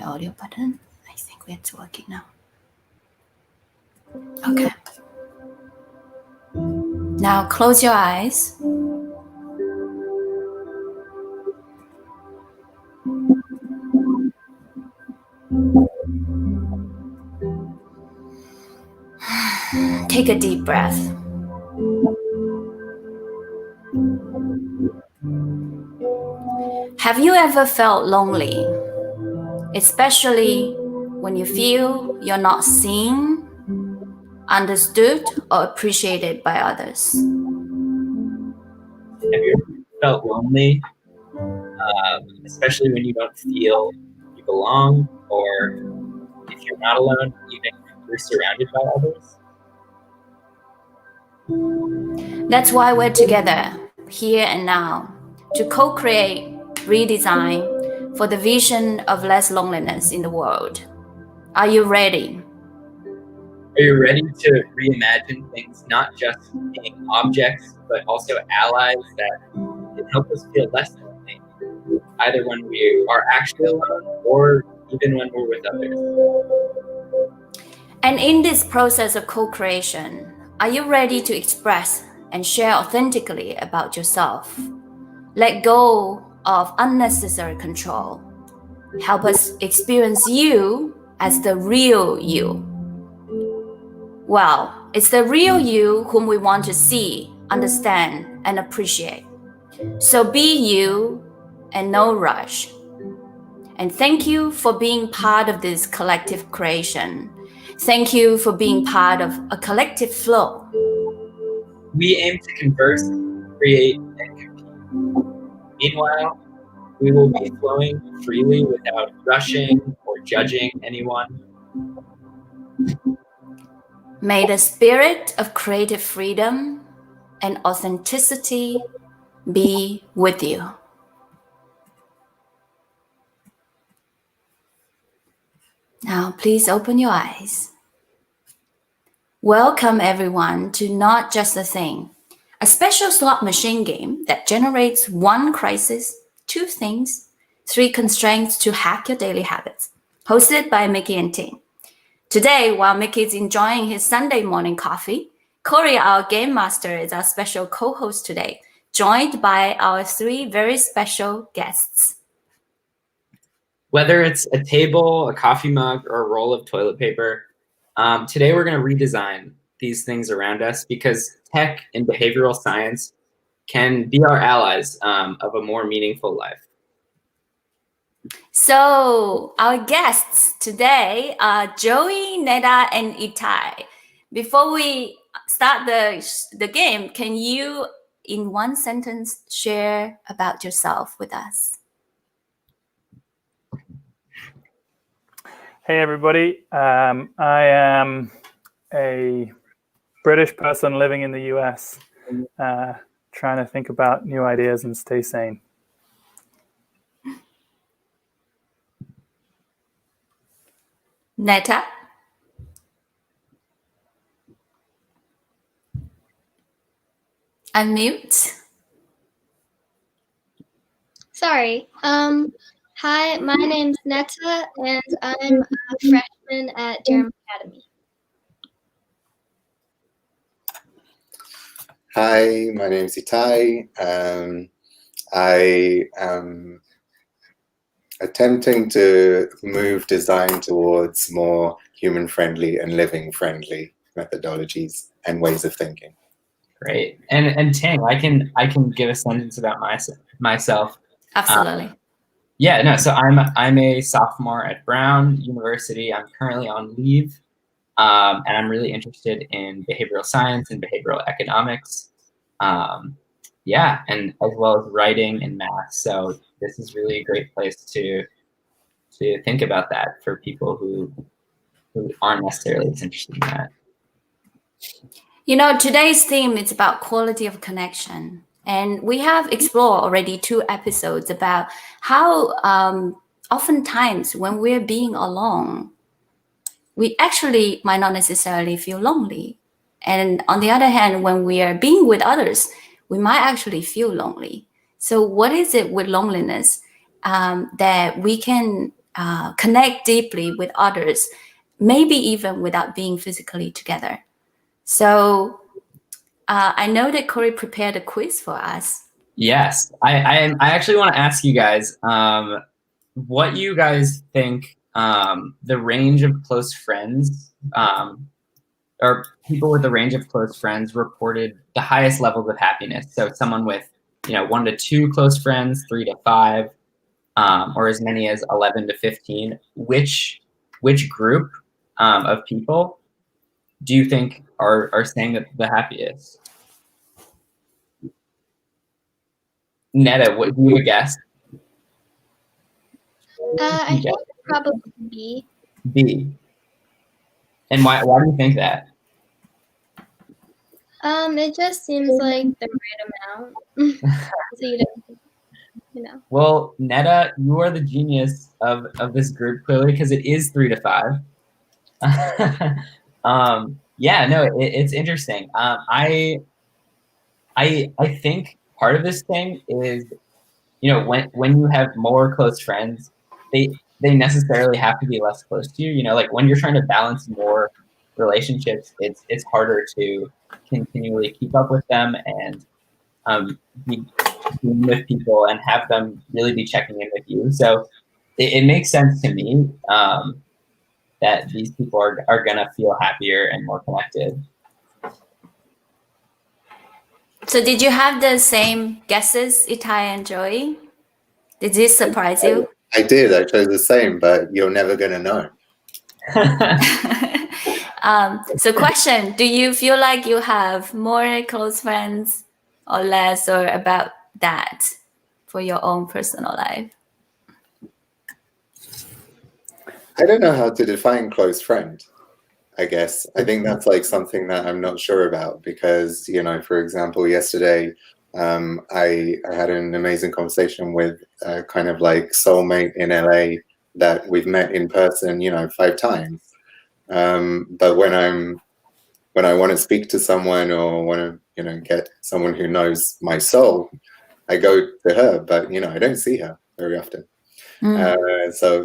audio button. I think it's working now. Okay. Now close your eyes. Take a deep breath. Have you ever felt lonely, especially when you feel you're not seen, understood, or appreciated by others? Have you ever felt lonely, especially when you don't feel you belong, or if you're not alone, even if you're surrounded by others? That's why we're together, here and now, to co-create, redesign for the vision of less loneliness in the world. Are you ready? Are you ready to reimagine things, not just being objects, but also allies that can help us feel less lonely, either when we are actually alone or even when we're with others? And in this process of co-creation, are you ready to express and share authentically about yourself? Let go of unnecessary control. Help us experience you as the real you. Well, it's the real you whom we want to see, understand, and appreciate. So be you and no rush. And thank you for being part of this collective creation. Thank you for being part of a collective flow. We aim to converse, create, and compete. Meanwhile, we will be flowing freely without rushing or judging anyone. May the spirit of creative freedom and authenticity be with you. Now, please open your eyes. Welcome everyone to Not Just a Thing, a special slot machine game that generates 1 crisis, 2 things, 3 constraints to hack your daily habits, hosted by Mickey and Ting. Today, while Mickey is enjoying his Sunday morning coffee, Corey, our game master, is our special co-host today, joined by our 3 very special guests. Whether it's a table, a coffee mug, or a roll of toilet paper, today we're going to redesign these things around us because tech and behavioral science can be our allies of a more meaningful life. So our guests today are Joey, Neta, and Itai. Before we start the game, can you, in 1 sentence, share about yourself with us? Hey everybody, I am a British person living in the US, trying to think about new ideas and stay sane. Neta? Unmute. Sorry. Hi, my name's Neta, and I'm a freshman at Durham Academy. Hi, my name's Itai. I am attempting to move design towards more human-friendly and living-friendly methodologies and ways of thinking. Great. And Ting, I can give a sentence about myself. Absolutely. So I'm a sophomore at Brown University. I'm currently on leave, and I'm really interested in behavioral science and behavioral economics. And as well as writing and math. So this is really a great place to think about that for people who aren't necessarily as interested in that. You know, today's theme is about quality of connection. And we have explored already 2 episodes about how oftentimes when we're being alone, we actually might not necessarily feel lonely. And on the other hand, when we are being with others, we might actually feel lonely. So what is it with loneliness that we can connect deeply with others, maybe even without being physically together. So I know that Corey prepared a quiz for us. Yes, I actually want to ask you guys what you guys think the range of close friends or people with a range of close friends reported the highest levels of happiness. So someone with 1 to 2 close friends, 3 to 5, or as many as 11 to 15. Which group of people do you think are saying that the happiest? Neta, what do you guess? I think probably B. B. And why do you think that? It just seems like the right amount. So you know. Well, Neta, you are the genius of this group, clearly, because it is 3 to 5. Yeah, no, it's interesting. I think part of this thing is, when you have more close friends, they necessarily have to be less close to you. Like when you're trying to balance more relationships, it's harder to continually keep up with them and be with people and have them really be checking in with you. So it makes sense to me that these people are gonna feel happier and more connected. So did you have the same guesses, Itai and Joey? Did this surprise you? I did. I chose the same, but you're never going to know. So question, do you feel like you have more close friends or less, or about that for your own personal life? I don't know how to define close friend, I guess. I think that's like something that I'm not sure about because, for example, yesterday I had an amazing conversation with kind of like soulmate in LA that we've met in person, 5 times. But when I want to speak to someone or want to, get someone who knows my soul, I go to her, but, I don't see her very often. So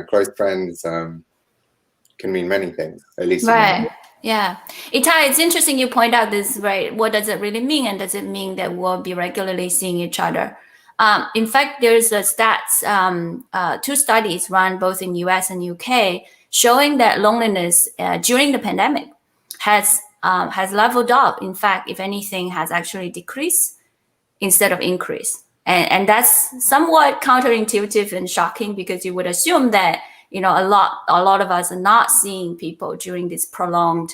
close friends can mean many things, at least. Right. Yeah. Itai, it's interesting you point out this, right? What does it really mean? And does it mean that we'll be regularly seeing each other? In fact, there's a stats, 2 studies run both in US and UK showing that loneliness during the pandemic has leveled up. In fact, if anything, has actually decreased instead of increased. And that's somewhat counterintuitive and shocking because you would assume that a lot of us are not seeing people during this prolonged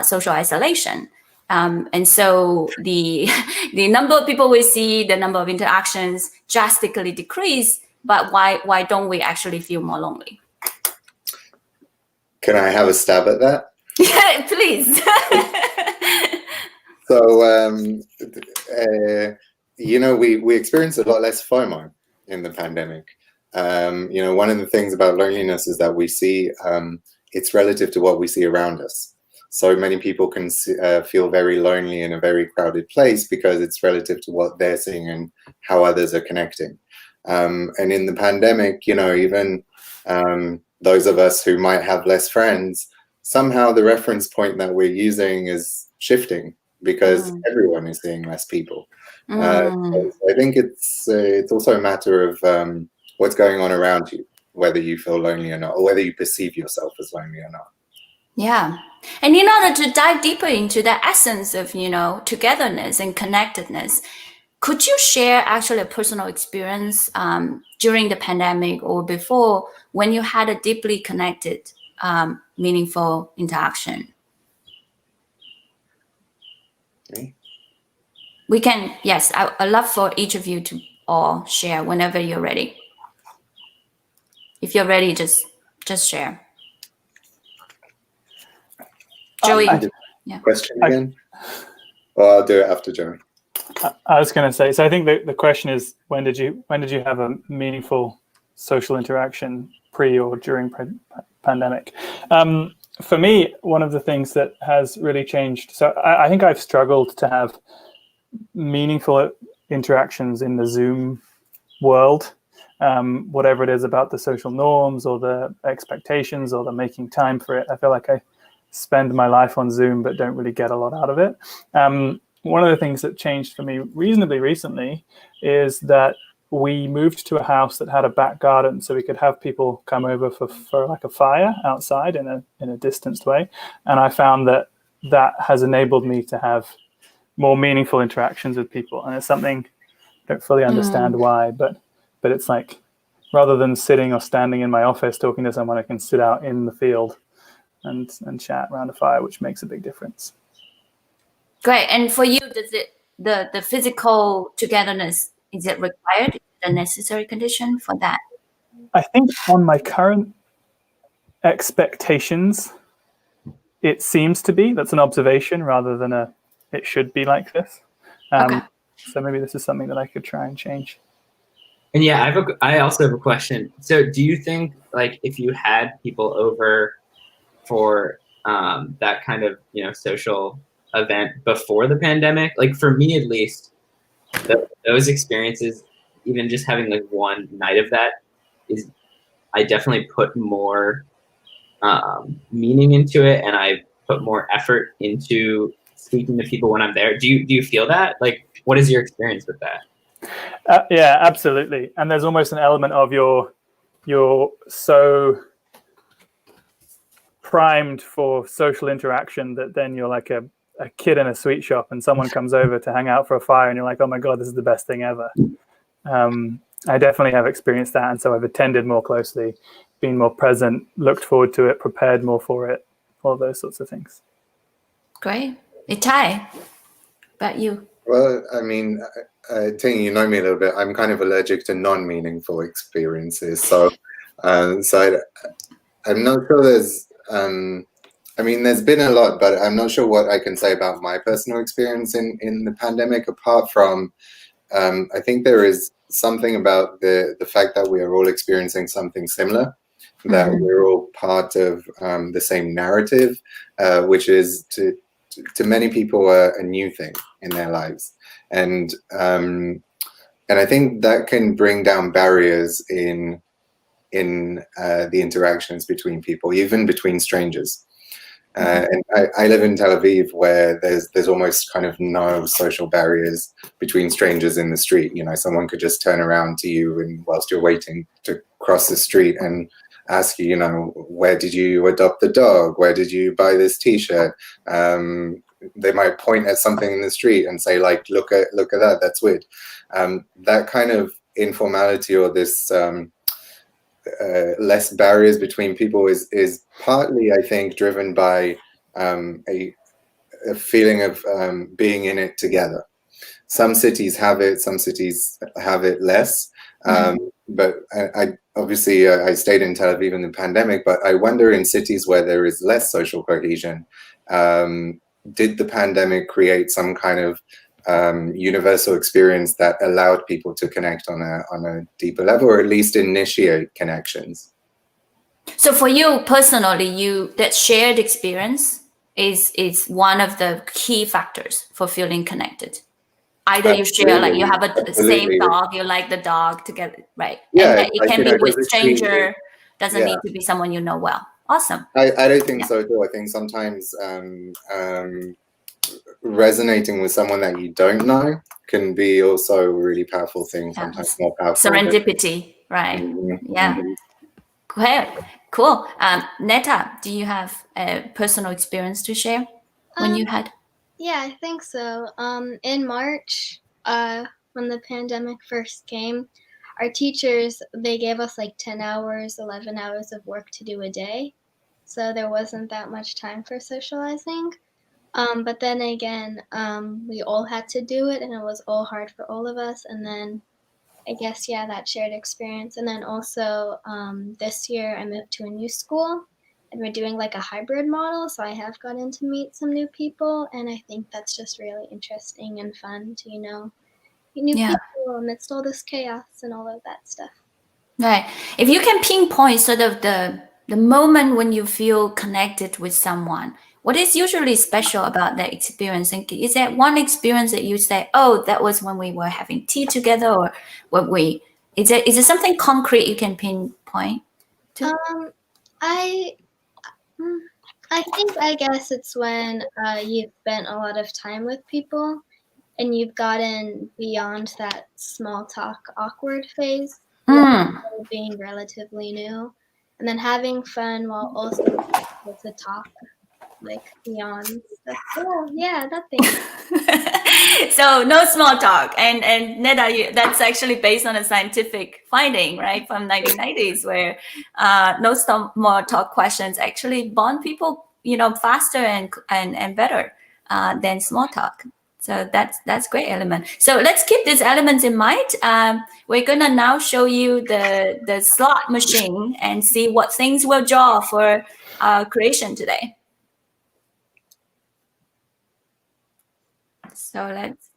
social isolation. And so the number of people we see, the number of interactions drastically decrease, but why don't we actually feel more lonely? Can I have a stab at that? Yeah, please. So, we experienced a lot less FOMO in the pandemic. One of the things about loneliness is that we see it's relative to what we see around us. So many people can feel very lonely in a very crowded place because it's relative to what they're seeing and how others are connecting. And in the pandemic, even those of us who might have less friends, somehow the reference point that we're using is shifting because everyone is seeing less people. So I think it's also a matter of what's going on around you, whether you feel lonely or not, or whether you perceive yourself as lonely or not. Yeah. And in order to dive deeper into the essence of, togetherness and connectedness, could you share actually a personal experience during the pandemic or before when you had a deeply connected, meaningful interaction? Okay. We can, yes, I'd love for each of you to all share whenever you're ready. If you're ready, just share. Joey, yeah. Question again? Well, I'll do it after Joey. I was going to say, so I think the question is, when did you have a meaningful social interaction pre or during pandemic? For me, one of the things that has really changed, so I think I've struggled to have meaningful interactions in the Zoom world whatever it is about the social norms or the expectations or the making time for it. I feel like I spend my life on Zoom but don't really get a lot out of it. One of the things that changed for me reasonably recently is that we moved to a house that had a back garden, so we could have people come over for like a fire outside in a distanced way. And I found that has enabled me to have more meaningful interactions with people. And it's something I don't fully understand why, but it's like, rather than sitting or standing in my office talking to someone, I can sit out in the field and chat around a fire, which makes a big difference. Great. And for you, does it the physical togetherness, is it required? Is it a necessary condition for that? I think on my current expectations, it seems to be. That's an observation rather than it should be like this. Okay. So maybe this is something that I could try and change. And yeah, I also have a question. So do you think, like, if you had people over for that kind of, social event before the pandemic, like for me at least, those experiences, even just having like one night of that, I definitely put more meaning into it, and I put more effort into speaking to people when I'm there. Do you feel that? Like, what is your experience with that? Yeah, absolutely. And there's almost an element of you're so primed for social interaction that then you're like a kid in a sweet shop and someone comes over to hang out for a fire and you're like, oh my God, this is the best thing ever. I definitely have experienced that. And so I've attended more closely, been more present, looked forward to it, prepared more for it, all those sorts of things. Great. Itai, about you? Well, I mean, Ting, you know me a little bit. I'm kind of allergic to non-meaningful experiences. So I'm not sure there's, there's been a lot, but I'm not sure what I can say about my personal experience in the pandemic, apart from, I think there is something about the fact that we are all experiencing something similar, that we're all part of the same narrative, which is to many people a new thing in their lives. And I think that can bring down barriers in the interactions between people, even between strangers. And I live in Tel Aviv, where there's almost kind of no social barriers between strangers in the street. Someone could just turn around to you and whilst you're waiting to cross the street and ask you, where did you adopt the dog? Where did you buy this T-shirt? They might point at something in the street and say, like, look at that, that's weird. That kind of informality, or this less barriers between people is partly, I think, driven by a feeling of being in it together. Some cities have it, some cities have it less. But I obviously I stayed in Tel Aviv in the pandemic, but I wonder, in cities where there is less social cohesion, did the pandemic create some kind of universal experience that allowed people to connect on a deeper level, or at least initiate connections? So for you personally, that shared experience is one of the key factors for feeling connected. Either you share, like you have the same dog, you like the dog together, right? Yeah, and it can be with stranger, doesn't need to be someone you know well. Awesome. I don't think so too. I think sometimes resonating with someone that you don't know can be also a really powerful thing, sometimes more powerful. Serendipity, right? Yeah. Great. Cool. Neta, do you have a personal experience to share when you had? Yeah, I think so. In March, when the pandemic first came, our teachers, they gave us like 10 hours, 11 hours of work to do a day. So there wasn't that much time for socializing. But then again, we all had to do it, and it was all hard for all of us. And then I guess, that shared experience. And then also this year I moved to a new school, and we're doing like a hybrid model. So I have gotten to meet some new people, and I think that's just really interesting and fun to, meet new people amidst all this chaos and all of that stuff. Right. If you can pinpoint sort of the moment when you feel connected with someone, what is usually special about that experience? And is there one experience that you say, oh, that was when we were having tea together, or when we Is it something concrete you can pinpoint to? I guess it's when you've spent a lot of time with people and you've gotten beyond that small talk awkward phase, being relatively new, and then having fun while also able to talk like beyond stuff. Oh yeah, that thing. So no small talk, and Neta, that's actually based on a scientific finding, right, from 1990s, where no small talk questions actually bond people, faster and better than small talk. So that's great element. So let's keep these elements in mind. We're gonna now show you the slot machine and see what things we'll draw for our creation today. So let's.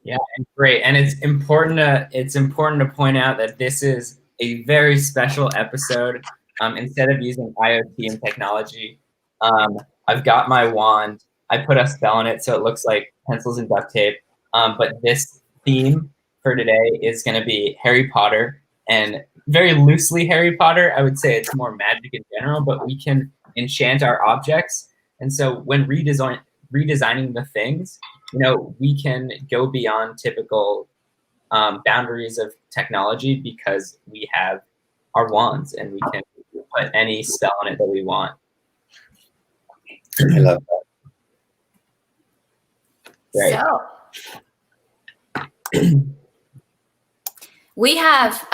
Yeah, and great. And it's important to point out that this is a very special episode. Instead of using IoT and technology, I've got my wand. I put a spell on it so it looks like pencils and duct tape. But this theme for today is going to be Harry Potter, and very loosely Harry Potter. I would say it's more magic in general, but we can enchant our objects. And so when redesigning the things, we can go beyond typical boundaries of technology because we have our wands and we can put any spell on it that we want. I love that. Great. So we have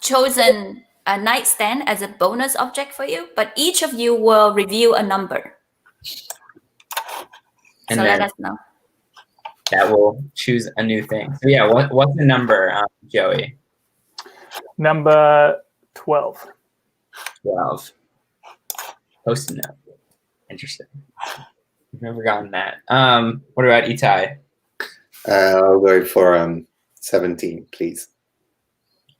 chosen a nightstand as a bonus object for you, but each of you will review a number. And so then let us know. That will choose a new thing. So yeah, what's the number, Joey? Number 12. 12. Post-it note. Interesting. I've never gotten that. What about Itai? I'll go for 17, please.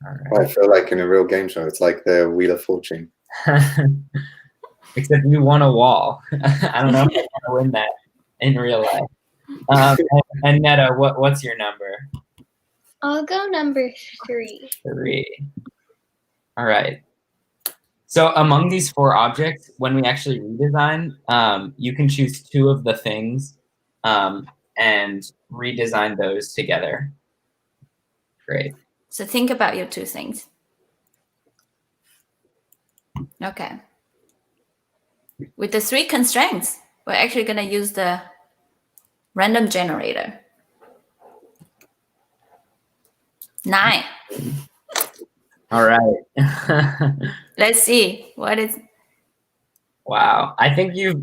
All right. Oh, I feel like in a real game show. It's like the Wheel of Fortune. Except you won a wall. I don't know if I want to win that in real life. And Neta, what's your number? I'll go number 3. 3. All right. So among these 4 objects, when we actually redesign, you can choose 2 of the things and redesign those together. Great. So think about your 2 things. Okay. With the 3 constraints, we're actually going to use the random generator. 9. All right. Let's see what is. Wow. I think you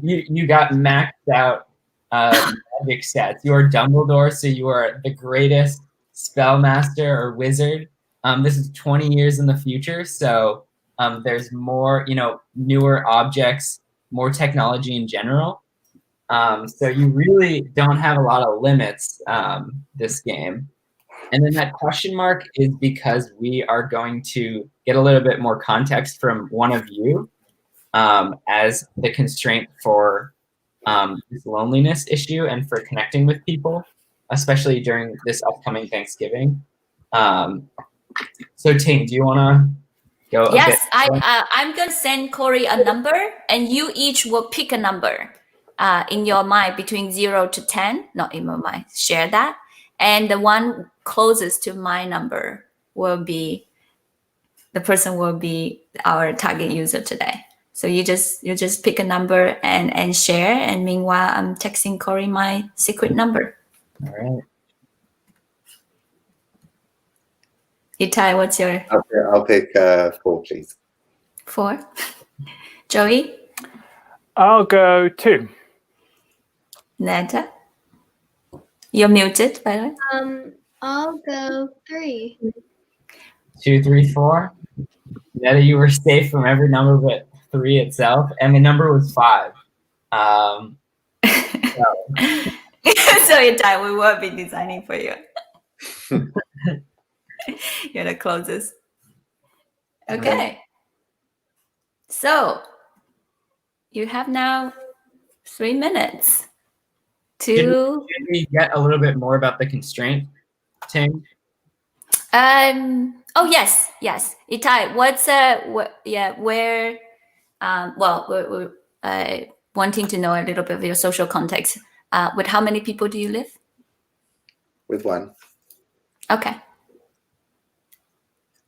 got maxed out magic stats. You are Dumbledore, so you are the greatest spellmaster or wizard. This is 20 years in the future, so there's more, newer objects, more technology in general. So you really don't have a lot of limits this game. And then that question mark is because we are going to get a little bit more context from one of you as the constraint for this loneliness issue and for connecting with people, especially during this upcoming Thanksgiving. So Ting, do you want to go? Yes, I'm going to send Corey a number, and you each will pick a number in your mind between 0 to 10. Not in my mind. Share that. And the one closest to my number will be our target user today. So you just pick a number and share. And meanwhile, I'm texting Corey my secret number. All right. Itai, what's your? I'll pick 4, please. 4. Joey? I'll go 2. Neta? You're muted, by the way. I'll go 3. 2, 3, 4. Neta, you were safe from every number but 3 itself, and the number was 5. So Itai, we will be designing for you. You're the closest. Okay. So you have now 3 minutes to. Should we get a little bit more about the constraint, Ting? Oh yes. Itai, what's where? Well, we're wanting to know a little bit of your social context. With how many people do you live? With one. Okay.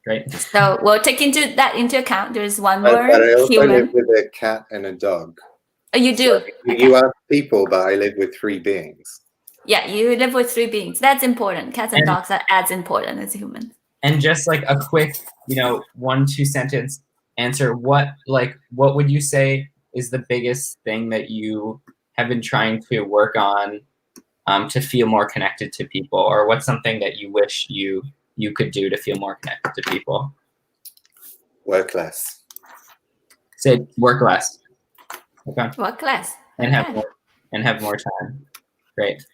Great. So we'll take that into account. There's one But more I also human. live with a cat and a dog. Oh, you do? So Okay. you ask people, but I live with 3 beings. Yeah, you live with 3 beings. That's important. Cats and And- dogs are as important as humans. And just like a quick, 1-2 sentence answer. What would you say is the biggest thing that you have been trying to work on to feel more connected to people, or what's something that you wish you could do to feel more connected to people? Work less. Say work less. Okay. What class? And Okay. have more time. Great.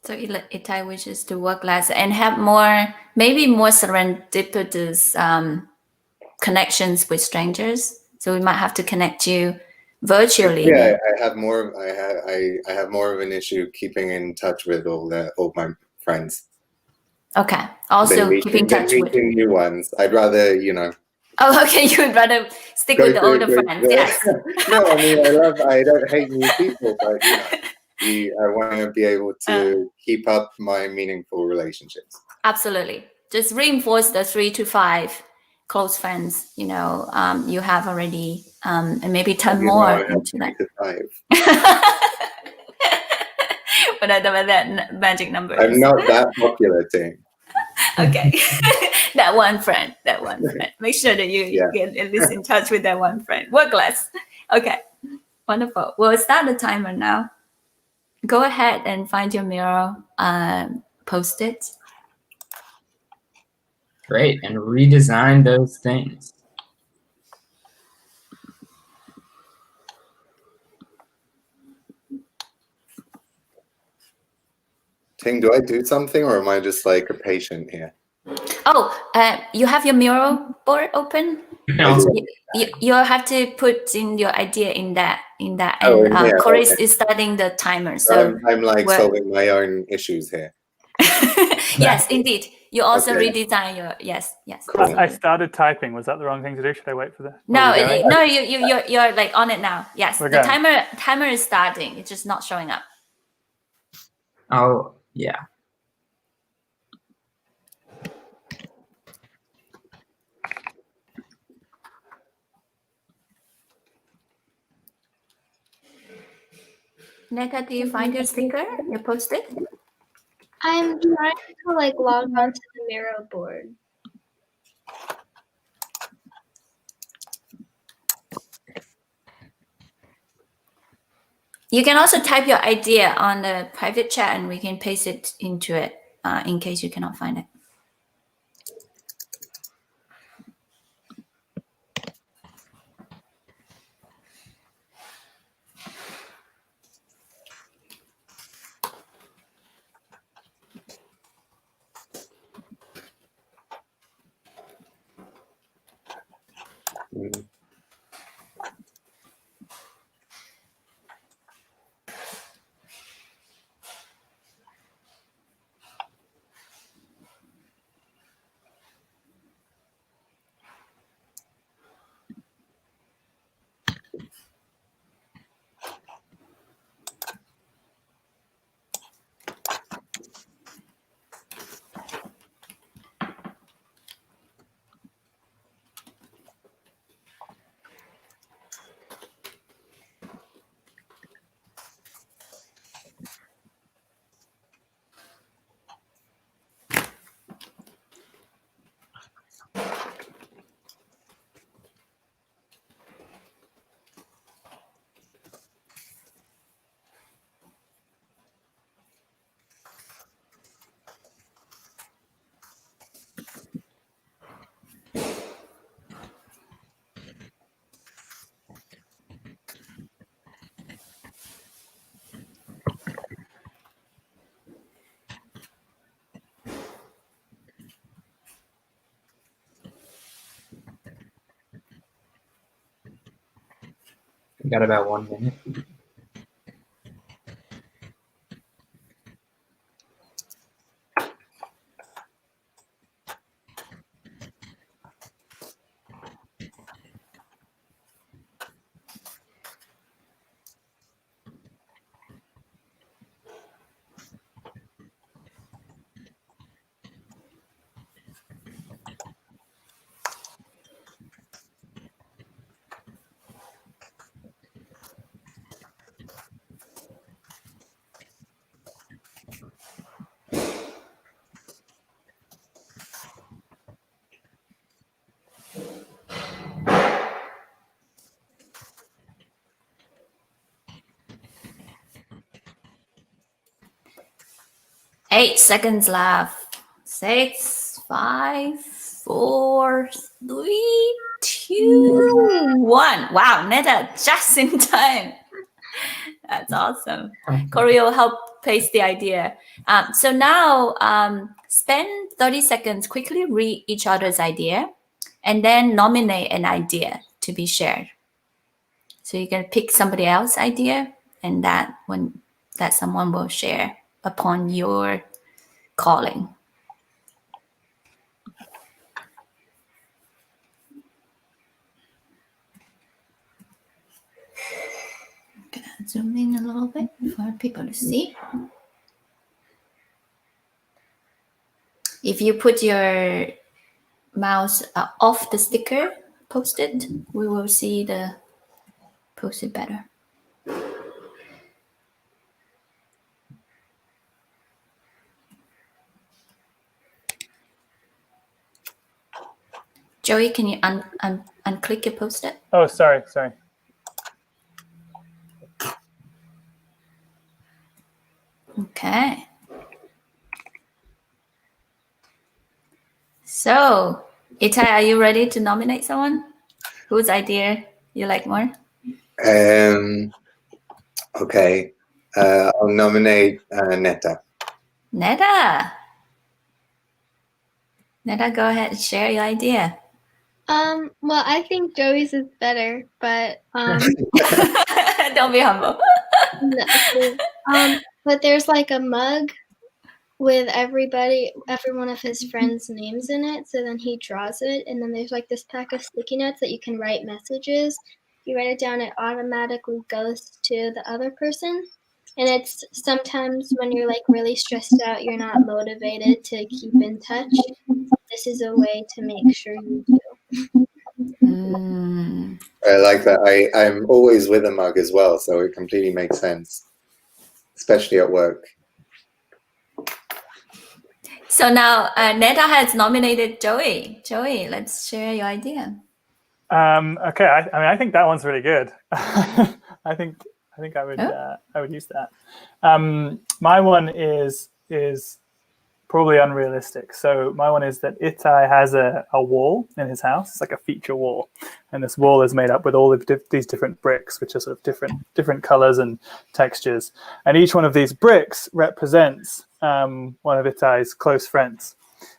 So Itai wishes to work less and have maybe more serendipitous connections with strangers. So we might have to connect you virtually. Yeah, I have more. I have more of an issue keeping in touch with all my friends. Okay. Also keep in touch with new ones. I'd rather Oh, okay. You would rather stick with the older friends. Yes. No, I mean I don't hate new people, but I want to be able to keep up my meaningful relationships. Absolutely. Just reinforce the 3 to 5 close friends. You have already, and maybe turn more into that. 3 to 5. Whatever that magic number is. I'm not that popular, Ting. Okay. that one friend. Make sure that you get at least in touch with that one friend. Work less. Okay. Wonderful. We'll start the timer now. Go ahead and find your mirror, post it. Great. And redesign those things. Ting, do I do something, or am I just like a patient here? Oh, you have your mirror board open? You can also You have to put in your idea in that. Oh, And yeah, Corey okay. is starting the timer. So I'm like solving my own issues here. yes, indeed. You also Okay. redesign your yes. Cool. I started typing. Was that the wrong thing to do? Should I wait for the? No, you're like on it now. Yes, We're the going. timer is starting. It's just not showing up. Oh, yeah. Neta, do you find your sticker? You posted? I'm trying to log onto the Miro board. You can also type your idea on the private chat and we can paste it into it in case you cannot find it. Mm. We got about 1 minute. 8 seconds left. 6, 5, 4, 3, 2, 1. Wow, Neta, just in time. That's awesome. Corey will help paste the idea. So now spend 30 seconds, quickly read each other's idea, and then nominate an idea to be shared. So you can pick somebody else's idea, and that someone will share upon your calling. I'm gonna zoom in a little bit for people to see. If you put your mouse off the sticker post-it, we will see the post-it better. Joey, can you unclick your post-it? Oh, sorry. Okay. So, Itai, are you ready to nominate someone? Whose idea you like more? Okay. I'll nominate Neta. Neta, go ahead and share your idea. Well, I think Joey's is better, but Don't be humble. but there's like a mug with every one of his friends' names in it. So then he draws it, and then there's like this pack of sticky notes that you can write messages. If you write it down, it automatically goes to the other person. And it's sometimes when you're like really stressed out, you're not motivated to keep in touch. This is a way to make sure you do. I like that. I'm always with a mug as well, so it completely makes sense, especially at work. So now Neta has nominated Joey. Joey, let's share your idea. Okay, I think that one's really good. I think I would use that. My one is probably unrealistic. So my one is that Itai has a wall in his house. It's like a feature wall, and this wall is made up with all of these different bricks, which are sort of different colors and textures. And each one of these bricks represents one of Itai's close friends.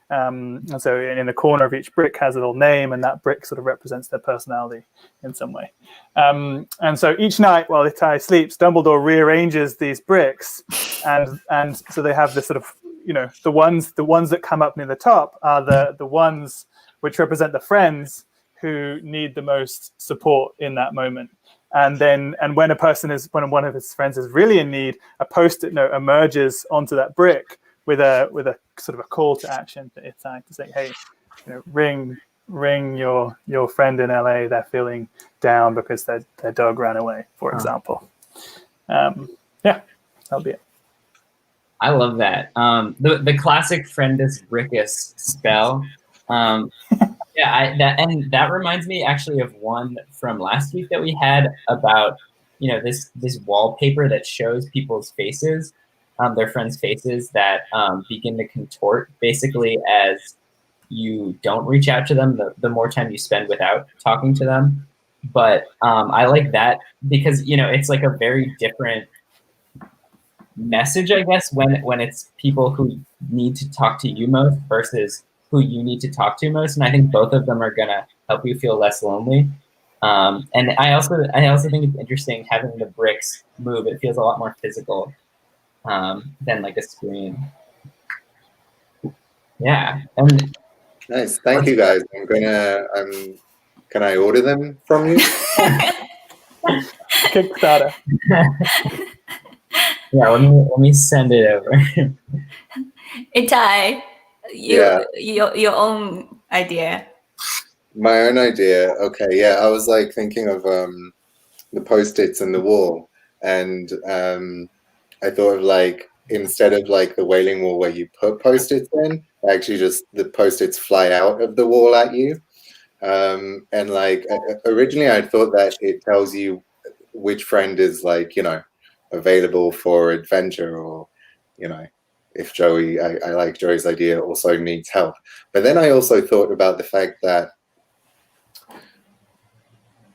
And so in the corner of each brick has a little name, and that brick sort of represents their personality in some way. And so each night while Itai sleeps, Dumbledore rearranges these bricks, and so they have this sort of, the ones that come up near the top are the ones which represent the friends who need the most support in that moment. And when one of his friends is really in need, a post-it note emerges onto that brick with a sort of a call to action to Itai to say, hey, ring your friend in LA. They're feeling down because their dog ran away, for example. Yeah, that'll be it. I love that. The classic friendus brickus spell. That reminds me actually of one from last week that we had about this wallpaper that shows people's faces, their friends' faces that begin to contort basically as you don't reach out to them, the more time you spend without talking to them. But I like that because it's like a very different message, I guess, when it's people who need to talk to you most versus who you need to talk to most. And I think both of them are gonna help you feel less lonely. And I also think it's interesting having the bricks move. It feels a lot more physical than like a screen. Yeah. And nice. Thank you guys. Can I order them from you? Kickstarter. Yeah, let me send it over. Itai, your own idea. My own idea. Okay, yeah. I was like thinking of the post-its and the wall, and I thought of like, instead of like the Wailing Wall where you put post-its in, actually just the post-its fly out of the wall at you. And like originally I thought that it tells you which friend is like, available for adventure or, if Joey, I like Joey's idea, also needs help. But then I also thought about the fact that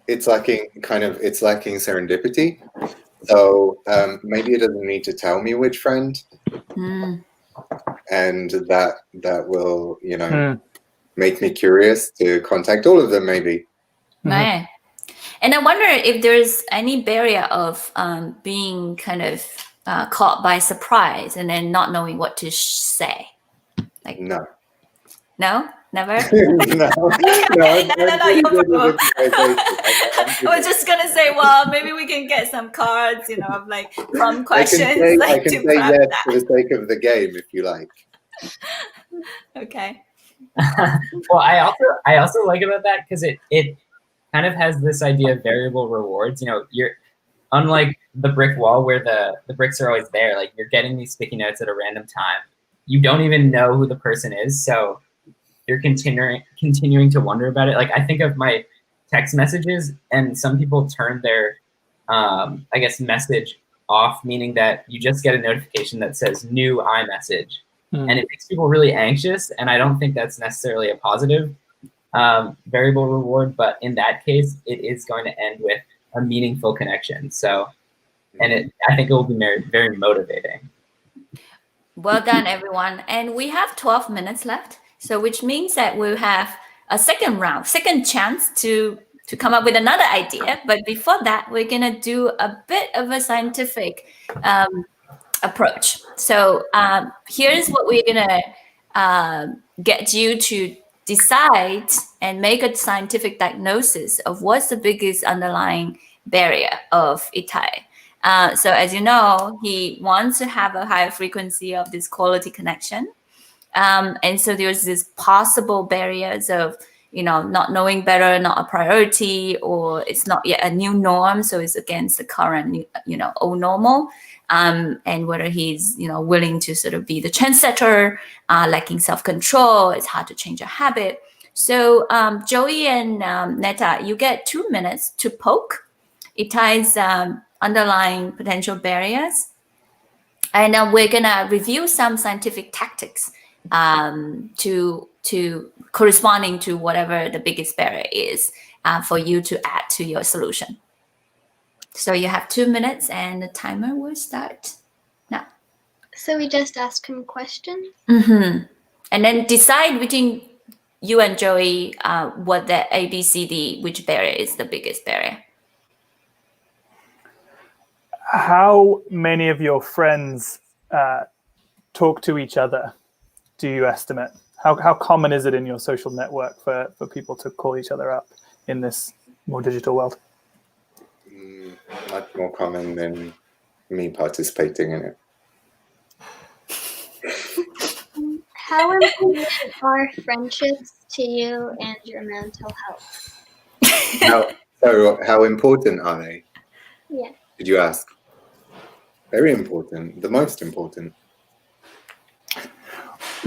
it's lacking serendipity. So maybe it doesn't need to tell me which friend, and that will, you know, make me curious to contact all of them, maybe. Right. And I wonder if there's any barrier of being kind of caught by surprise and then not knowing what to say. Like No. No? Never? No. I was just gonna say, well, maybe we can get some cards, you know, of like prompt questions. I can say yes for the sake of the game, if you like. Okay. Well, I also like about that because it kind of has this idea of variable rewards. You know, you're unlike the brick wall where the bricks are always there. Like you're getting these sticky notes at a random time. You don't even know who the person is, so you're continuing to wonder about it. Like I think of my text messages, and some people turn their I guess message off, meaning that you just get a notification that says new iMessage. And it makes people really anxious, and I don't think that's necessarily a positive variable reward, but in that case, it is going to end with a meaningful connection. So, and I think it will be very motivating. Well done, everyone. And we have 12 minutes left, so which means that we'll have a second chance to come up with another idea. But before that, we're gonna do a bit of a scientific approach. So here's what we're gonna get you to decide and make a scientific diagnosis of what's the biggest underlying barrier of Itai. So as you know, he wants to have a higher frequency of this quality connection. And so there's this possible barriers of, you know, not knowing better, not a priority, or it's not yet a new norm. So it's against the current, you know, old normal. And whether he's, you know, willing to sort of be the trendsetter, lacking self-control, it's hard to change a habit. So Joey and Neta, you get 2 minutes to poke Itai's underlying potential barriers. And we're gonna review some scientific tactics to corresponding to whatever the biggest barrier is for you to add to your solution. So you have 2 minutes and the timer will start now. So we just ask him questions? And then decide between you and Joey what the ABCD, which barrier is the biggest barrier. How many of your friends talk to each other, do you estimate? How common is it in your social network for people to call each other up in this more digital world? Much more common than me participating in it. How important are friendships to you and your mental health? How important are they? Yeah. Did you ask? Very important. The most important.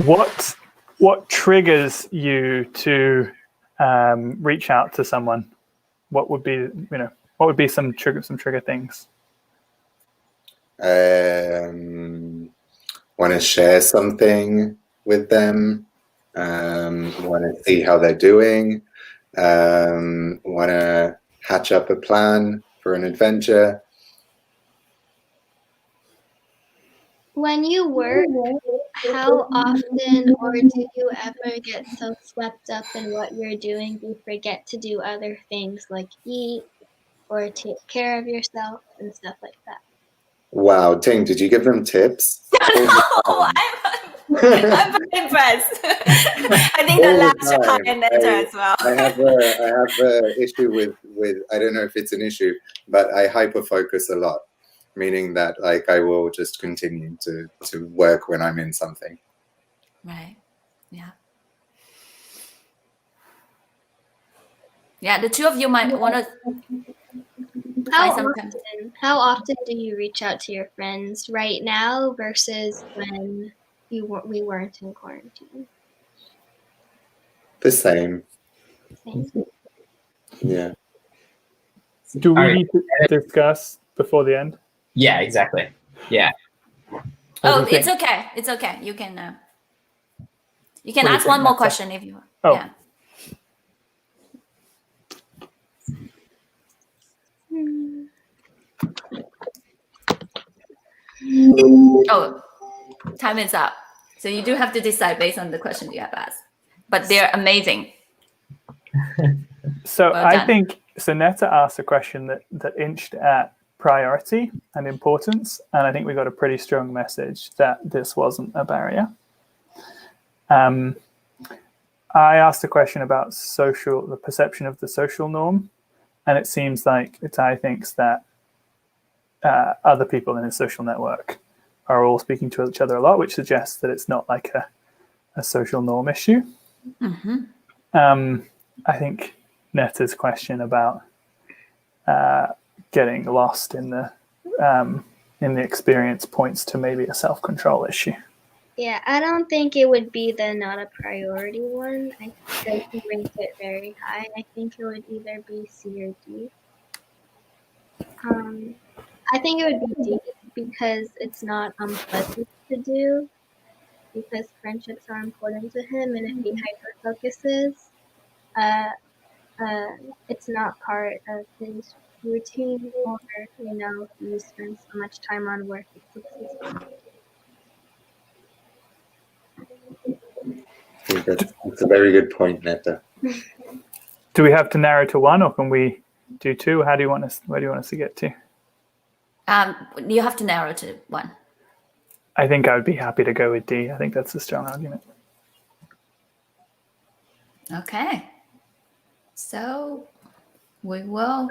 What triggers you to reach out to someone? What would be some trigger things? Want to share something with them. Want to see how they're doing. Want to hatch up a plan for an adventure. When you work, how often or do you ever get so swept up in what you're doing you forget to do other things like eat or take care of yourself and stuff like that? Wow, Ting, did you give them tips? No, I'm very impressed. I think the labs should hire Neta as well. I have a issue with I don't know if it's an issue, but I hyper focus a lot, meaning that like I will just continue to work when I'm in something. Right. Yeah. Yeah, the two of you might want to. How often do you reach out to your friends right now versus when we weren't in quarantine? The same. Yeah. Do we need to discuss before the end? Yeah, exactly. Yeah. What do Oh, you it's think? okay. It's okay. You can What do you ask think, one more Neta? question if you want. Oh. Yeah. Oh, time is up. So you do have to decide based on the questions you have asked. But they're amazing. So Well I done. think, so Neta asked a question that inched at priority and importance, and I think we got a pretty strong message that this wasn't a barrier. I asked a question about the perception of the social norm, and it seems like Itai thinks that other people in his social network are all speaking to each other a lot, which suggests that it's not like a social norm issue. I think Neta's question about getting lost in the experience points to maybe a self-control issue. Yeah, I don't think it would be the not a priority one. I think he ranked it very high. I think it would either be C or D. I think it would be D because it's not unpleasant to do, because friendships are important to him, and if he hyper-focuses, it's not part of his routine, or, he spends so much time on work, it takes his time. I think that's a very good point, Neta. Do we have to narrow to one, or can we do two? Where do you want us to get to? You have to narrow to one. I think I would be happy to go with D. I think that's a strong argument. Okay. So we will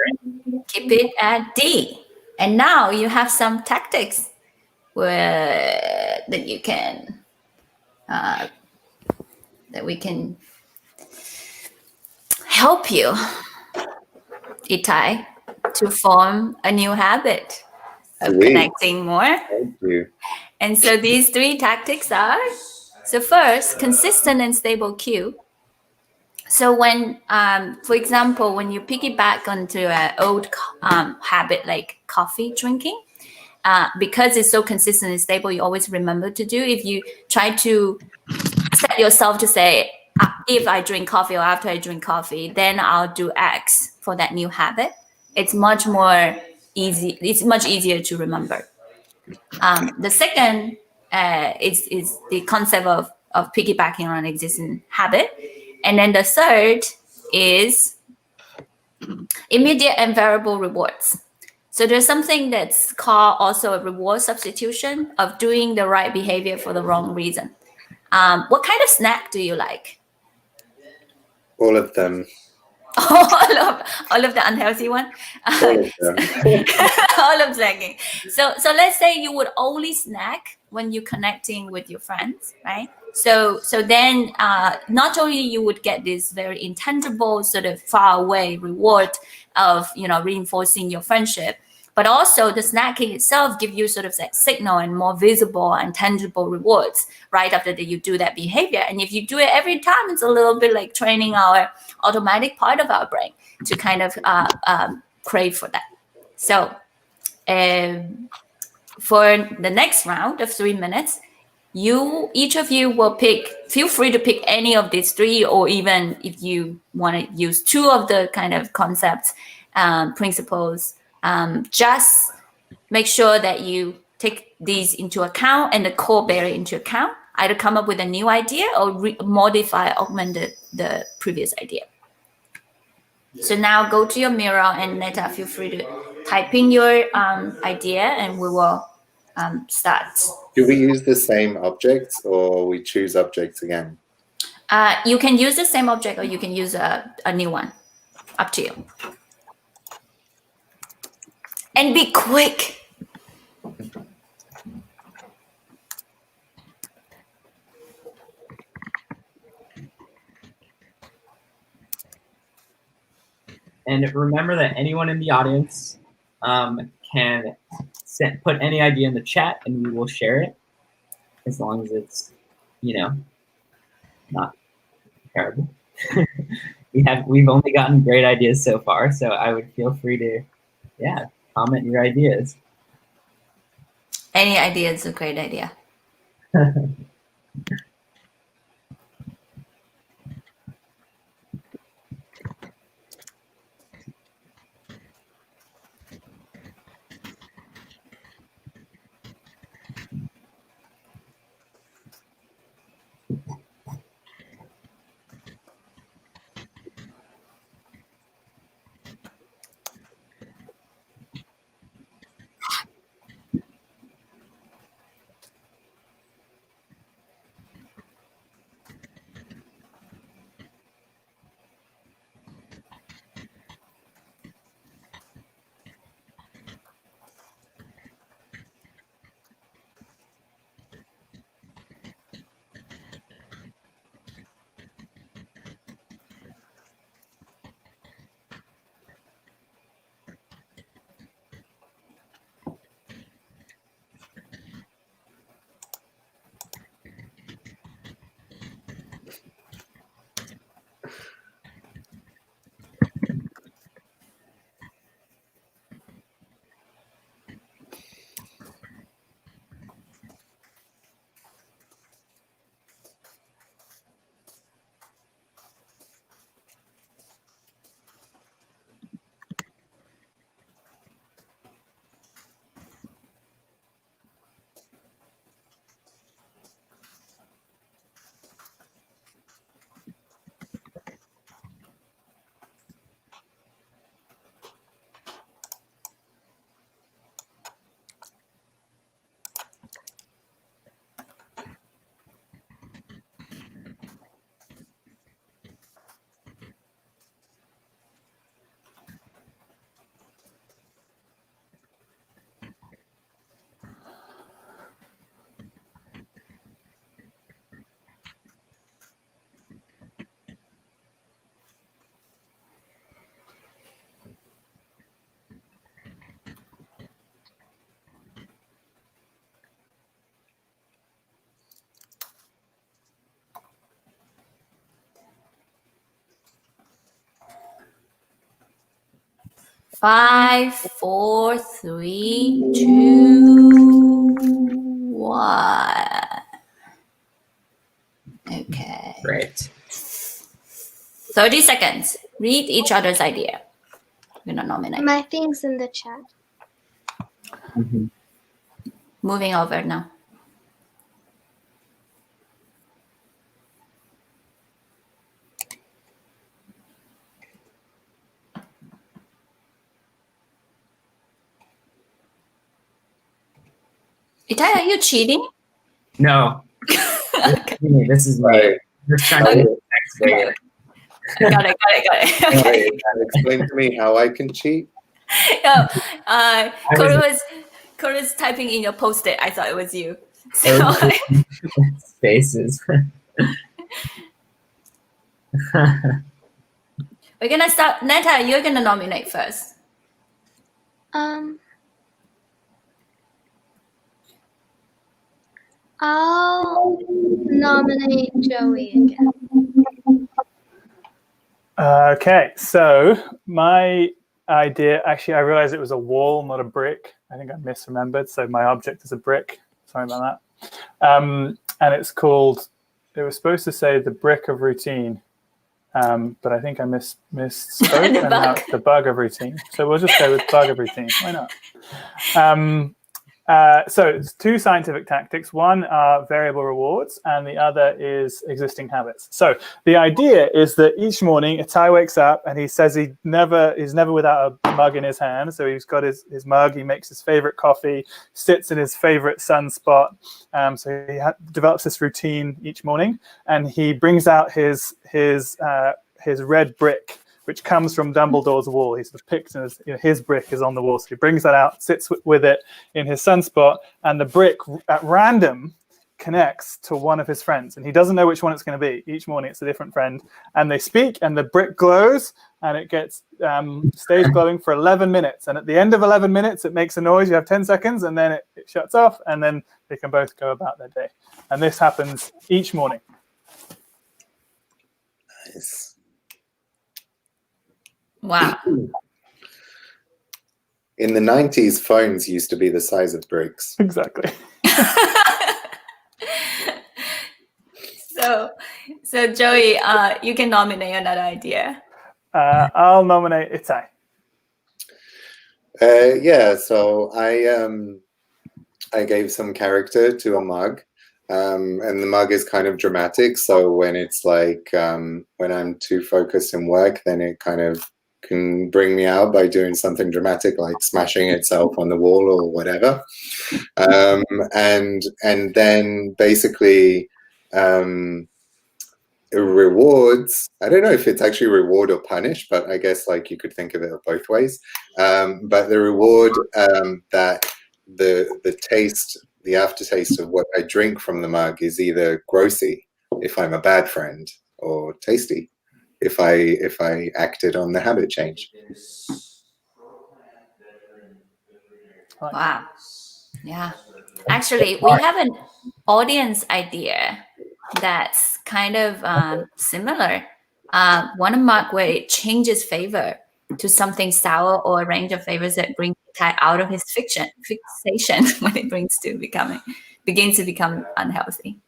keep it at D. And now you have some tactics that you can that we can help you, Itai, to form a new habit of Sweet. connecting more. Thank you. And so these three tactics are, so first, consistent and stable cue. So when, for example, when you piggyback onto an old habit like coffee drinking, because it's so consistent and stable, you always remember to do. If you try to set yourself to say, if I drink coffee or after I drink coffee, then I'll do X for that new habit, it's much more easy. It's much easier to remember. The second is the concept of piggybacking on an existing habit. And then the third is immediate and variable rewards. So there's something that's called also a reward substitution of doing the right behavior for the wrong reason. What kind of snack do you like? All of them. all of the unhealthy one. All of them. All of snacking. So let's say you would only snack when you're connecting with your friends, right? So then not only you would get this very intangible sort of far away reward of reinforcing your friendship, but also the snacking itself give you sort of that signal and more visible and tangible rewards right after that you do that behavior. And if you do it every time, it's a little bit like training our automatic part of our brain to kind of crave for that. So for the next round of 3 minutes, each of you will feel free to pick any of these three, or even if you want to use two of the kind of concepts, principles, just make sure that you take these into account and the core barrier into account, either come up with a new idea or modify, augment the previous idea. So now go to your mirror and Neta, feel free to type in your idea and we will start. Do we use the same objects or we choose objects again? You can use the same object or you can use a new one. Up to you. And be quick. And remember that anyone in the audience can put any idea in the chat and we will share it, as long as it's, not terrible. We've only gotten great ideas so far, so I would feel free to, comment your ideas. Any idea is a great idea. 5, 4, 3, 2, 1. Okay. Great. 30 seconds. Read each other's idea. We're gonna nominate. My thing's in the chat. Mhm. Moving over now. Itai, are you cheating? No. This is me. Right. Just trying to Okay. do next day. Got it. Okay. Wait, explain to me how I can cheat. Oh, Corey's typing in your post-it. I thought it was you. So Spaces. we're gonna start. Neta, you're gonna nominate first. I'll nominate Joey again. Okay, so my idea, actually, I realized it was a wall, not a brick. I think I misremembered. So my object is a brick. Sorry about that. And it's called, it was supposed to say the brick of routine, but I think I misspoke. The And now bug. it's the bug of routine. So we'll just go with bug of routine. Why not? So it's two scientific tactics. One are variable rewards, and the other is existing habits. So the idea is that each morning Itai wakes up and he says he's never without a mug in his hand. So he's got his mug. He makes his favorite coffee, sits in his favorite sunspot. So he develops this routine each morning, and he brings out his red brick, which comes from Dumbledore's wall. He's sort of picked, and his brick is on the wall. So he brings that out, sits with it in his sunspot, and the brick at random connects to one of his friends. And he doesn't know which one it's going to be. Each morning it's a different friend. And they speak, and the brick glows, and it gets stays glowing for 11 minutes. And at the end of 11 minutes, it makes a noise. You have 10 seconds, and then it shuts off, and then they can both go about their day. And this happens each morning. Nice. Wow. In the 90s, phones used to be the size of bricks. Exactly. So Joey, you can nominate another idea. I'll nominate Itai. Yeah, so I gave some character to a mug, and the mug is kind of dramatic. So when it's like when I'm too focused in work, then it kind of can bring me out by doing something dramatic, like smashing itself on the wall or whatever. And then basically rewards. I don't know if it's actually reward or punish, but I guess like you could think of it both ways. But the reward that the taste, the aftertaste of what I drink from the mug is either grossy if I'm a bad friend, or tasty if I acted on the habit change. Wow. Yeah. Actually, we have an audience idea that's kind of similar. One a mug where it changes flavor to something sour, or a range of flavors that bring Itai out of his fixation when it begins to become unhealthy.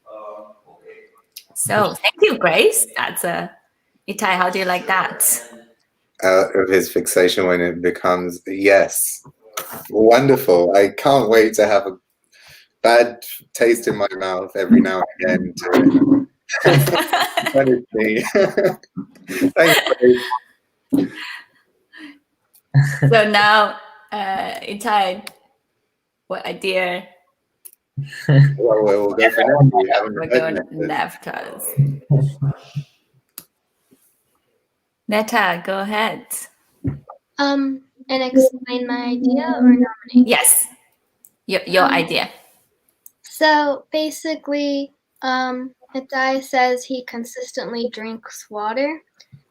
So thank you, Grace. That's Itai, how do you like that? Out of his fixation when it becomes, yes, wonderful. I can't wait to have a bad taste in my mouth every now and again to punish me. Thanks, Grace. So now, Itai, what idea? Well, we'll go for now. We haven't We're heard going Neta's. left us. Neta, go ahead. And explain my idea or nominate? Yes, your idea. So basically, Itai says he consistently drinks water.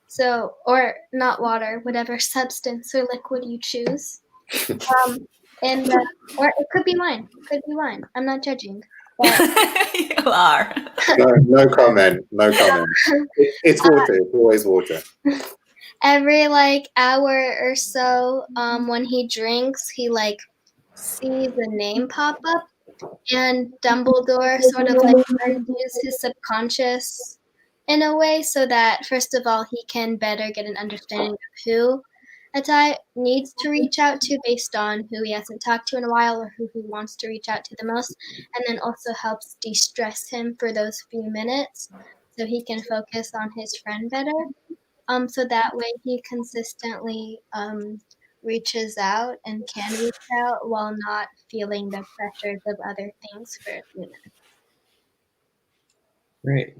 So, or not water, whatever substance or liquid you choose. And or it could be wine. Could be wine. I'm not judging. But You are. No comment. No comment. It's water. It's always water. every like hour or so, when he drinks, he like sees a name pop up, and Dumbledore sort of like tries to use his subconscious in a way so that first of all he can better get an understanding of who Itai needs to reach out to based on who he hasn't talked to in a while, or who he wants to reach out to the most, and then also helps de-stress him for those few minutes so he can focus on his friend better. So that way he consistently reaches out and can reach out while not feeling the pressures of other things for a few minutes. Great.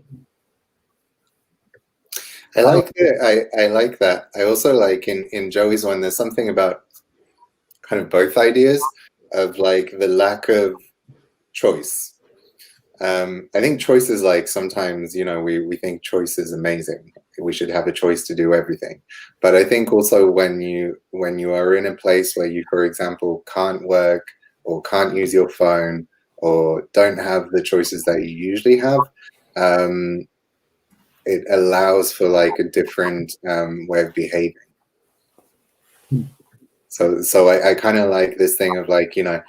I like it. I like that. I also like in Joey's one, there's something about kind of both ideas of like the lack of choice. I think choice is like sometimes, you know, we think choice is amazing. We should have a choice to do everything. But I think also when you are in a place where you, for example, can't work or can't use your phone or don't have the choices that you usually have, it allows for like a different way of behaving. So I kind of like this thing of like, you know,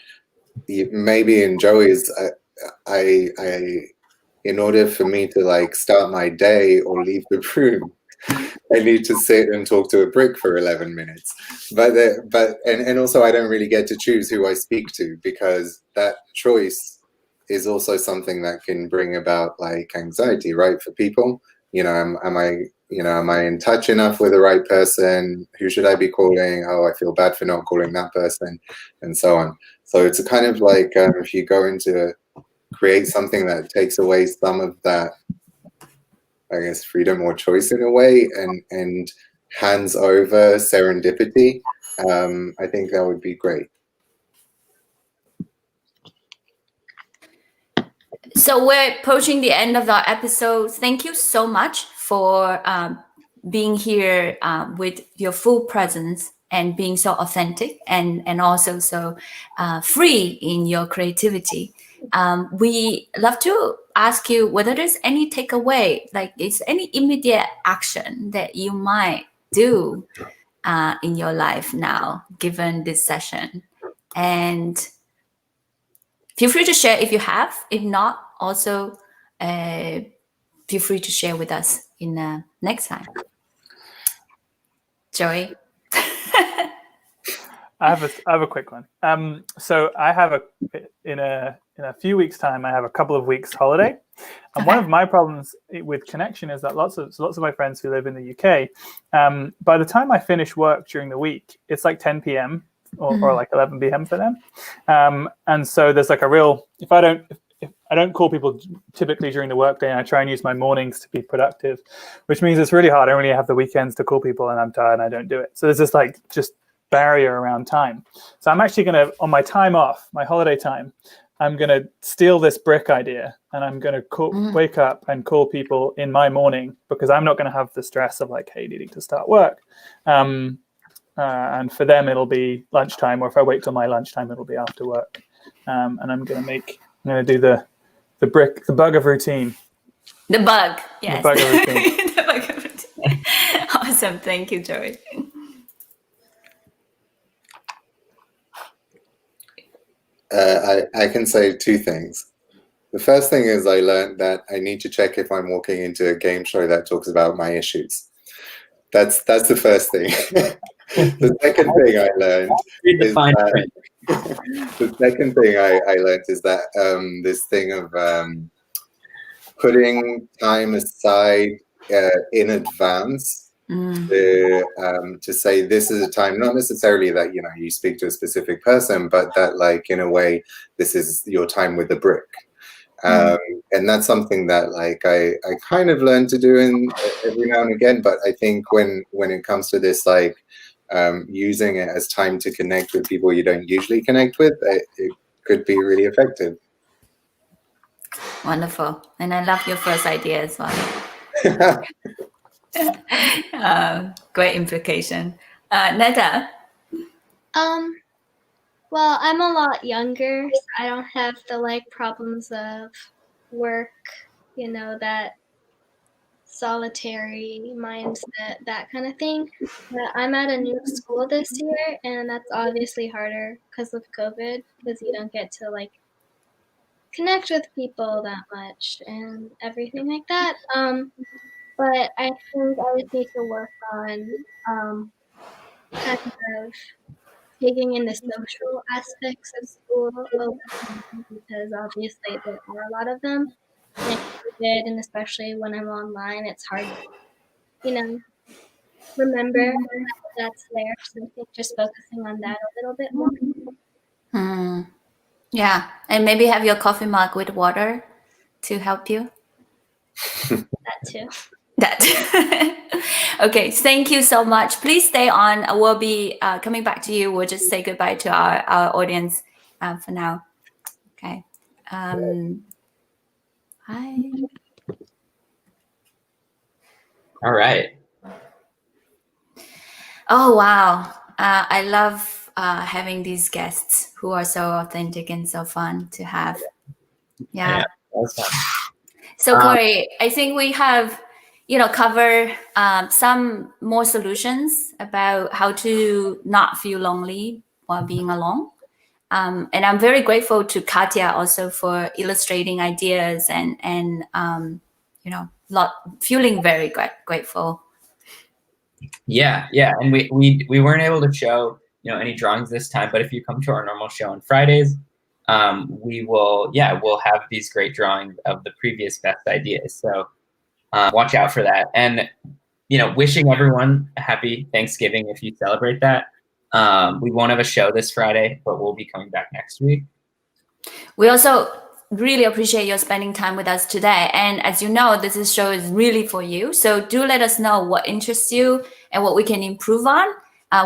maybe in Joey's, I in order for me to like start my day or leave the room, I need to sit and talk to a brick for 11 minutes. But also I don't really get to choose who I speak to, because that choice is also something that can bring about like anxiety, right? For people, you know, am I in touch enough with the right person? Who should I be calling? Oh, I feel bad for not calling that person, and so on. So it's a kind of like if you go into create something that takes away some of that, I guess, freedom or choice in a way, and hands over serendipity, I think that would be great. So we're approaching the end of our episode. Thank you so much for being here with your full presence and being so authentic and also so free in your creativity. We love to ask you whether there's any takeaway, like is any immediate action that you might do in your life now, given this session. And feel free to share if you have. If not, also feel free to share with us in next time. Joey? I have a quick one. So I have in a few weeks' time, I have a couple of weeks holiday, and one of my problems with connection is that lots of my friends who live in the UK, by the time I finish work during the week, it's like 10 p.m. or like 11 p.m. for them, and so there's like a real if I don't call people typically during the workday, and I try and use my mornings to be productive, which means it's really hard. I only have the weekends to call people, and I'm tired and I don't do it. So there's this like just barrier around time. So I'm actually going to, on my time off, my holiday time, I'm going to steal this brick idea, and I'm going to wake up and call people in my morning, because I'm not going to have the stress of like, hey, needing to start work. And for them, it'll be lunchtime, or if I wait till my lunchtime, it'll be after work. And I'm going to do the bug of routine. The bug, yes. The bug of routine. The bug of routine. Awesome. Thank you, Joey. I can say two things. The first thing is I learned that I need to check if I'm walking into a game show that talks about my issues. That's the first thing. The second thing I learned is the second thing I learned is that this thing of putting time aside in advance to say this is a time, not necessarily that you speak to a specific person, but that like in a way this is your time with the brick, and that's something that like I kind of learned to do in every now and again. But I think when it comes to this like using it as time to connect with people you don't usually connect with, it could be really effective. Wonderful. And I love your first idea as well. Great implication. Neta? Well, I'm a lot younger. So I don't have the like problems of work, that solitary mindset, that kind of thing. But I'm at a new school this year, and that's obviously harder because of COVID, because you don't get to like connect with people that much and everything like that. But I think I would need to work on kind of taking in the social aspects of school because obviously there are a lot of them. And especially when I'm online, it's hard to, remember that's there. So I think just focusing on that a little bit more. Yeah, and maybe have your coffee mug with water to help you. That too. Okay, thank you so much. Please stay on. We'll be coming back to you. We'll just say goodbye to our audience for now. Okay. Hi. All right. Oh, wow. I love having these guests who are so authentic and so fun to have. Yeah. Awesome. So, Corey, I think we have cover some more solutions about how to not feel lonely while being alone. And I'm very grateful to Katya also for illustrating ideas and feeling very grateful. Yeah, and we weren't able to show any drawings this time, but if you come to our normal show on Fridays, we'll have these great drawings of the previous best ideas. So watch out for that. And, wishing everyone a happy Thanksgiving if you celebrate that. We won't have a show this Friday, but we'll be coming back next week. We also really appreciate your spending time with us today. And as you know, this show is really for you. So do let us know what interests you and what we can improve on.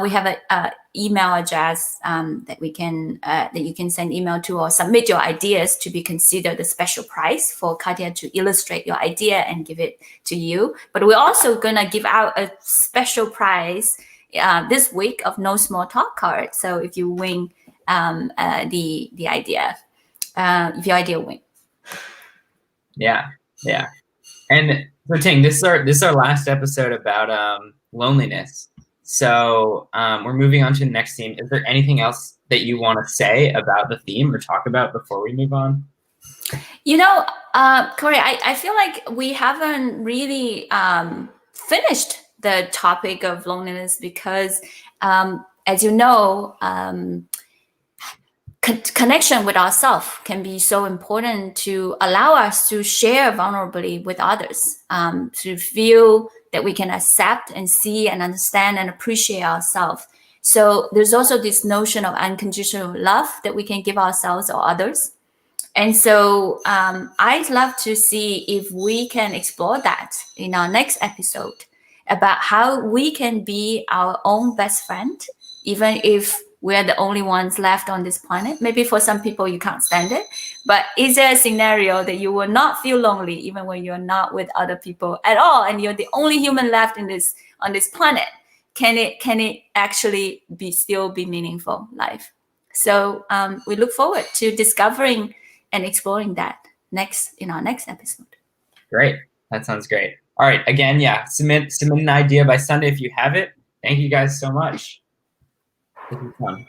We have an email address that you can send email to or submit your ideas to be considered a special prize for Katya to illustrate your idea and give it to you. But we're also going to give out a special prize this week of No Small Talk card. So if you win the idea, if your idea win. Yeah. And so Ting, this is our last episode about loneliness. So we're moving on to the next theme. Is there anything else that you want to say about the theme or talk about before we move on? You know, Corey, I feel like we haven't really finished the topic of loneliness because, as you know, connection with ourselves can be so important to allow us to share vulnerably with others, to feel that we can accept and see and understand and appreciate ourselves. So there's also this notion of unconditional love that we can give ourselves or others. And so I'd love to see if we can explore that in our next episode about how we can be our own best friend, even if we're the only ones left on this planet. Maybe for some people you can't stand it, but is there a scenario that you will not feel lonely even when you're not with other people at all and you're the only human left on this planet? Can it actually still be meaningful life? So we look forward to discovering and exploring that in our next episode. Great. That sounds great. All right. Again, yeah, submit an idea by Sunday if you have it. Thank you guys so much. This is fun.